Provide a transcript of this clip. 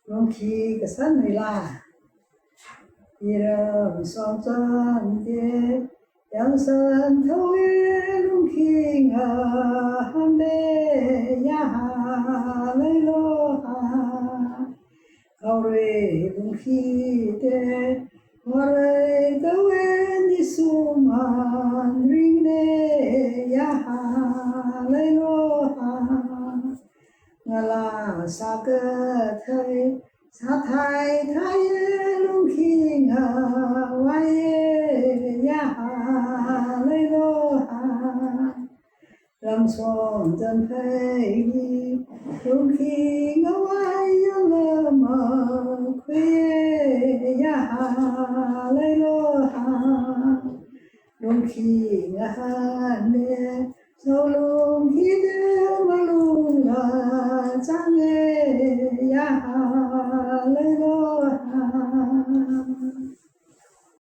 lung khi cái sân này là đi rừng sông chân địa yang sân thâu lung khi ngờ ham đê ya ha lấy lô ha cầu rê lung khi đê hoa rê tâu en đi su man ring đê ya ha lấy lô ha ngala sa cơ thầy sa thai thai lung khi ngờ quay ya ha lấy lô ha làm son chân thầy đi lung khi ngờ quay lơ mờ khuya ya ha lấy lô ha lung khi ngờ ha nè sau lung khi đêm mà lung là